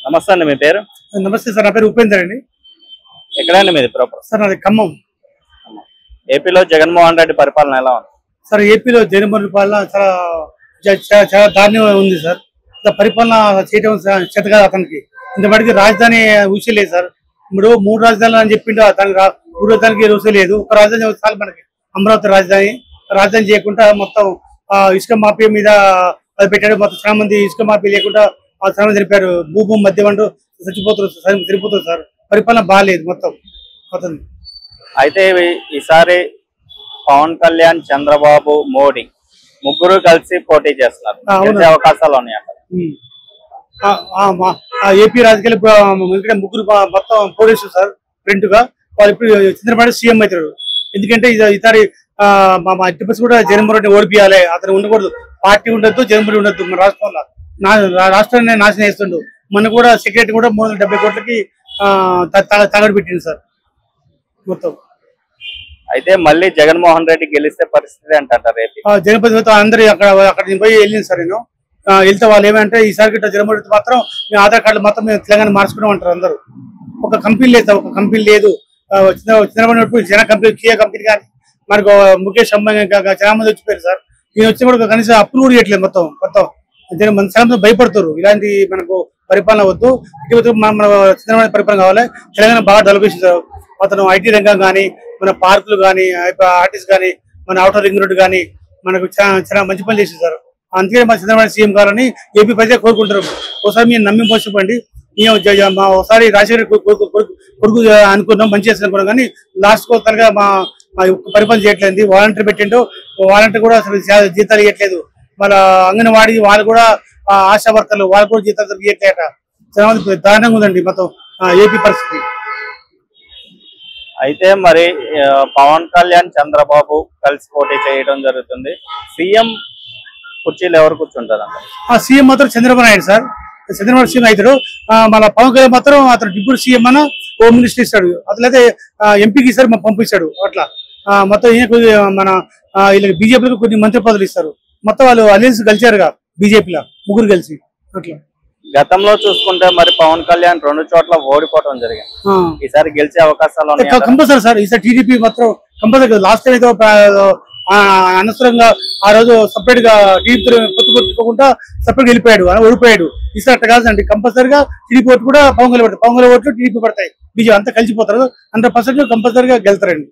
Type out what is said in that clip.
నమస్తే అండి, మీ పేరు? నమస్తే సార్, నా పేరు ఉపేందర్ అండి. ఎక్కడండి మీది ప్రాపర్? సార్ నాది ఖమ్మం. ఏపీలో జగన్మోహన్ రెడ్డి పరిపాలన ఎలా ఉంది సార్? ఏపీలో జగన్మోహన్ రెడ్డి పాలన చాలా దారుణంగా ఉంది సార్. పరిపాలన చేయడం చేత కాదు అతనికి. ఇంతమటికి రాజధాని ఊసలేదు సార్. ఇప్పుడు 3 రాజధానులు అని చెప్పిండు, దానికి 3 రాజధానికి ఊసలేదు. ఒక రాజధాని చాలు మనకి, అమరావతి రాజధాని చేయకుండా మొత్తం ఇసుక మాఫియా మీద అది పెట్టాడు. మొత్తం చాలా మంది ఇసుక మాఫీ లేకుండా చాలా మంది చనిపోయారు. భూమి మధ్య వండు చనిపోతారు సార్. పరిపాలన బాగాలేదు మొత్తం. అయితే ఈసారి పవన్ కళ్యాణ్, చంద్రబాబు, మోడీ ముగ్గురు కలిసి పోటీ చేస్తున్నారు. అవకాశాలు ఉన్నాయంట. ఏపీ రాజకీయాలు ముగ్గురు మొత్తం పోలీసు సార్ ఫ్రంట్ గా. వాళ్ళు ఇప్పుడు చంద్రబాబు సీఎం అవుతారు. ఎందుకంటే ఈసారి మా టిప్స్ కూడా జగన్మోహన్ రెడ్డి ఓడిపియాలి. అతను ఉండకూడదు, పార్టీ ఉండొద్దు, జగన్మోహన్ ఉండొద్దు. మన రాష్ట్రాన్ని నాశనం చేస్తుండు. మన కూడా సెక్రటరీ కూడా 370 కోట్లకి తగడు పెట్టింది సార్ మొత్తం. అయితే మళ్ళీ జగన్మోహన్ రెడ్డి గెలిస్తే పరిస్థితి అంటారు రేపు. జగన్పతి అందరూ అక్కడ పోయి వెళ్ళింది సార్. నేను వెళ్తే వాళ్ళు ఏమంటే ఈసారి గిట్ట జగన్మోహన్ రెడ్డి మాత్రం మేము ఆధార్ కార్డు మొత్తం మేము తెలంగాణ మార్చుకున్నాం అంటారు అందరూ. ఒక కంపెనీ లేదు సార్, ఒక కంపెనీ లేదు. చంద్రబాబు జన కంపెనీ, కియా కంపెనీ కానీ మనకు ముఖేష్ అంబానీ చాలా మంది వచ్చిపోయారు సార్. ఈయన వచ్చి కూడా కనీసం అప్పులు కూడా ఇవ్వట్లేదు. మొత్తం చాలా మంది భయపడుతారు. ఇలాంటి మనకు పరిపాలన వద్దు. ఇటువంటి మన చంద్రబాబు పరిపాలన కావాలి. తెలంగాణ బాగా డెవలప్ చేశారు అతను. ఐటీ రంగం కానీ, మన పార్కులు కానీ, ఆర్టిస్ట్ కానీ, మన అవుటర్ రింగ్ రోడ్ కానీ మనకు చాలా మంచి పని చేసేసారు. అందుకే మా చంద్రబాబు సీఎం కావాలని ఏపీ ప్రజలు కోరుకుంటారు. ఒకసారి మీరు నమ్మి పోషపండి. మేము ఒకసారి రాజశేఖర్ కొడుకు అనుకున్నాం, మంచి చేస్తాం అనుకున్నాం. కానీ లాస్ట్ కోతలుగా మా పరిపాలన చేయట్లేదు. వాలంటీర్ పెట్టిండు, వాలంటీర్ కూడా అసలు జీతాలు ఇవ్వట్లేదు. వాళ్ళ అంగన్వాడీ వాళ్ళు కూడా ఆశా వర్కర్లు వాళ్ళు కూడా జీతాలు ఇవ్వట్లేట. చాలా మంది దారుణంగా ఉందండి మొత్తం ఏపీ పరిస్థితి. అయితే మరి పవన్ కళ్యాణ్, చంద్రబాబు కలిసి పోటీ చేయడం జరుగుతుంది. సీఎం కుర్చీలు ఎవరు కూర్చుంటారు? సీఎం మాత్రం చంద్రబాబు నాయుడు సార్. చంద్రబాబు సీఎం అవుతాడు. మన పవన్ కళ్యాణ్ మాత్రం అతను డిప్యూటీ సీఎం అన్న హోమ్ మినిస్టర్ ఇస్తాడు. అట్లయితే ఎంపీకి ఇస్తారు, పంపిస్తాడు. అట్లా మొత్తం మన వీళ్ళకి బీజేపీకి కొన్ని మంత్రి పదవులు ఇస్తారు. మొత్తం వాళ్ళు అలయన్స్ కలిసారుగా బీజేపీలో ముగ్గురు కలిసి. అట్లా గతంలో చూసుకుంటే మరి పవన్ కళ్యాణ్ 2 చోట్ల ఓడిపోవడం జరిగింది. ఈసారి గెలిచే అవకాశాలు కంపల్సరీ సార్. ఈసారి టీడీపీ మాత్రం కంపల్సరీ. లాస్ట్ టైం అయితే అనవసరంగా ఆ రోజు సపరేట్ గా టీడీపీ పొత్తు పెట్టుకోకుండా సపరేట్ వెళ్ళిపోయాడు, ఓడిపోయాడు. ఈసారి అట్లా కాదండి. కంపల్సరీగా టీడీపీ ఓటు కూడా పవన్ కళ్యాణ్ పడతాయి. పవన్ కళ్యాణ్ ఓట్లు టీడీపీ పడతాయి. బీజేపీ అంతా కలిసిపోతారు. 100% కంపల్సరీగా గెలుతారండి.